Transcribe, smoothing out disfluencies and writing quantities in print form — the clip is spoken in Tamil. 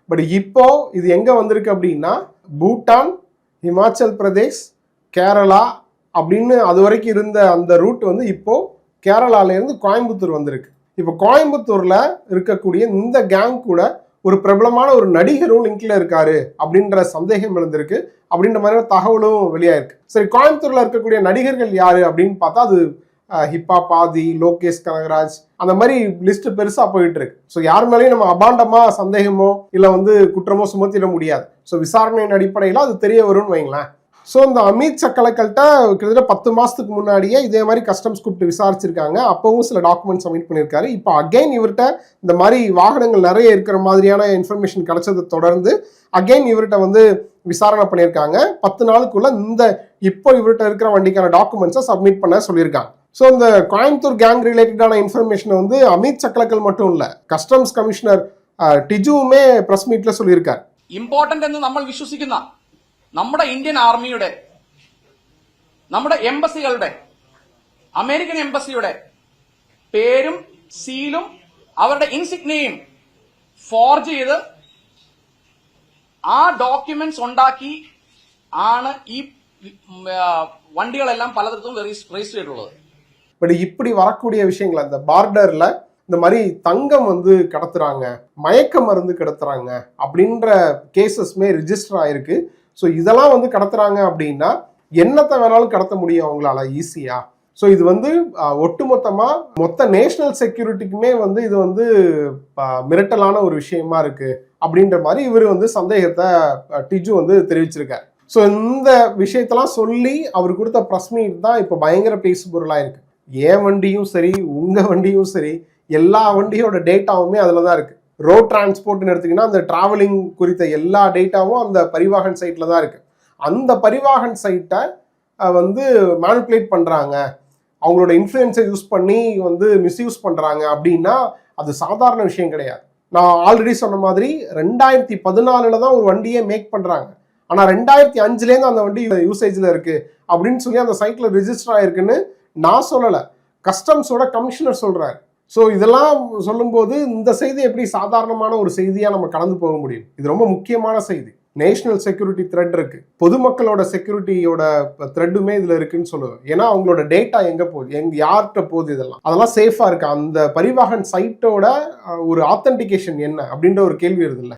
பட் இப்போ இது எங்கே வந்திருக்கு அப்படின்னா பூட்டான், ஹிமாச்சல் பிரதேஷ், கேரளா அப்படின்னு அது வரைக்கும் இருந்த அந்த ரூட் வந்து இப்போ கேரளாலேருந்து கோயம்புத்தூர் வந்திருக்கு. இப்போ கோயம்புத்தூரில் இருக்கக்கூடிய இந்த கேங் கூட ஒரு பிரபலமான ஒரு நடிகரும் லிங்க்ல இருக்காரு அப்படின்ற சந்தேகம் எழுந்திருக்கு. அப்படின்ற மாதிரி தகவலும் வெளியாயிருக்கு. சரி, கோயம்புத்தூர்ல இருக்கக்கூடிய நடிகர்கள் யாரு அப்படின்னு பார்த்தா அது ஹிப்பா பாதி, லோகேஷ் கனகராஜ், அந்த மாதிரி லிஸ்ட் பெருசா போயிட்டு இருக்கு. ஸோ யார் மேலேயும் நம்ம அபாண்டமா சந்தேகமோ இல்லை வந்து குற்றமோ சுமத்திட முடியாது. ஸோ விசாரணையின் அடிப்படையில் அது தெரிய வரும்னு வைங்களேன். ஸோ இந்த அமித் சக்கலக்கல்கிட்ட கிட்டத்தட்ட 10 மாதத்துக்கு முன்னாடியே இதே மாதிரி கஸ்டம்ஸ் கூப்பிட்டு விசாரிச்சிருக்காங்க. அப்பவும் சில டாக்குமெண்ட் சப்மிட் பண்ணியிருக்காரு. இப்போ அகைன் இவர்கிட்ட இந்த மாதிரி வாகனங்கள் நிறைய இருக்கிற மாதிரியான இன்ஃபர்மேஷன் கிடைச்சதை தொடர்ந்து அகைன் இவர்கிட்ட வந்து விசாரணை பண்ணியிருக்காங்க. 10 நாளுக்குள்ள இப்போ இவர்கிட்ட இருக்கிற வண்டிக்கான டாக்குமெண்ட்ஸை சப்மிட் பண்ண சொல்லியிருக்காங்க. ஸோ இந்த கோயம்புத்தூர் கேங் ரிலேட்டடான இன்ஃபர்மேஷனை வந்து அமித் சக்கலக்கல் மட்டும் இல்லை, கஸ்டம்ஸ் கமிஷனர் டிஜுவுமே பிரஸ் மீட்ல சொல்லியிருக்காரு. ഇമ്പോർട്ടന്റ് എന്ന് നമ്മൾ വിശ്വസിക്കുന്ന നമ്മുടെ ഇന്ത്യൻ ആർമിയുടെ, നമ്മുടെ എംബസികളുടെ, അമേരിക്കൻ എംബസിയുടെ പേരും സീലും അവരുടെ ഇൻസിഗ്നിയയും ഫോർജ് ചെയ്ത് ആ ഡോക്യുമെന്റ്സ് ഉണ്ടാക്കി ആണ് ഈ വണ്ടികളെല്ലാം പലതരത്തിലും രജിസ്റ്റർ ചെയ്തിട്ടുള്ളത്. பட் இப்படி வரக்கூடிய விஷயங்கள் அந்த பார்டர்ல இந்த மாதிரி தங்கம் வந்து கடத்துறாங்க, மயக்க மருந்து கடத்துறாங்க அப்படின்ற கேசஸ்மே ரிஜிஸ்டர் ஆயிருக்கு. ஸோ இதெல்லாம் வந்து கடத்துறாங்க அப்படின்னா என்னத்தை வேணாலும் கடத்த முடியும் அவங்களால ஈஸியா. ஸோ இது வந்து ஒட்டுமொத்தமா மொத்த நேஷனல் செக்யூரிட்டிக்குமே வந்து இது வந்து மிரட்டலான ஒரு விஷயமா இருக்கு அப்படின்ற மாதிரி இவர் வந்து சந்தேகத்தை டிஜு வந்து தெரிவிச்சிருக்காரு. ஸோ இந்த விஷயத்தெல்லாம் சொல்லி அவர் கொடுத்த ப்ரெஸ் மீட் தான் இப்போ பயங்கர பேசு பொருளாக இருக்கு. என் வண்டியும் சரி, உங்க வண்டியும் சரி, எல்லா வண்டியோட டேட்டாவுமே அதில் தான் இருக்கு. ரோட் டிரான்ஸ்போர்ட்னு எடுத்தீங்கன்னா அந்த டிராவலிங் குறித்த எல்லா டேட்டாவும் அந்த பரிவாகன் சைட்டில் தான் இருக்கு. அந்த பரிவாகன் சைட்டை வந்து மேனிப்புலேட் பண்ணுறாங்க, அவங்களோட இன்ஃப்ளூயன்ஸை யூஸ் பண்ணி வந்து மிஸ்யூஸ் பண்ணுறாங்க அப்படின்னா அது சாதாரண விஷயம் கிடையாது. நான் ஆல்ரெடி சொன்ன மாதிரி 2014 தான் ஒரு வண்டியை மேக் பண்ணுறாங்க. ஆனால் 2005 அந்த வண்டி யூசேஜில் இருக்குது அப்படின்னு சொல்லி அந்த சைட்டில் ரிஜிஸ்டர் ஆகிருக்குன்னு நான் சொல்லலை, கஸ்டம்ஸோட கமிஷனர் சொல்கிறாரு. ஸோ இதெல்லாம் சொல்லும்போது இந்த செய்தி எப்படி சாதாரணமான ஒரு செய்தியாக நம்ம கடந்து போக முடியும்? இது ரொம்ப முக்கியமான செய்தி. நேஷனல் செக்யூரிட்டி த்ரெட் இருக்கு, பொதுமக்களோட செக்யூரிட்டியோட த்ரெட்டுமே இதுல இருக்குன்னு சொல்லுவேன். ஏன்னா அவங்களோட டேட்டா எங்க போகுது, யார்கிட்ட போகுது, அதெல்லாம் சேஃபா இருக்கு. அந்த பரிவாகன் சைட்டோட ஒரு ஆத்தென்டிகேஷன் என்ன அப்படின்ற ஒரு கேள்வி வருது இல்ல.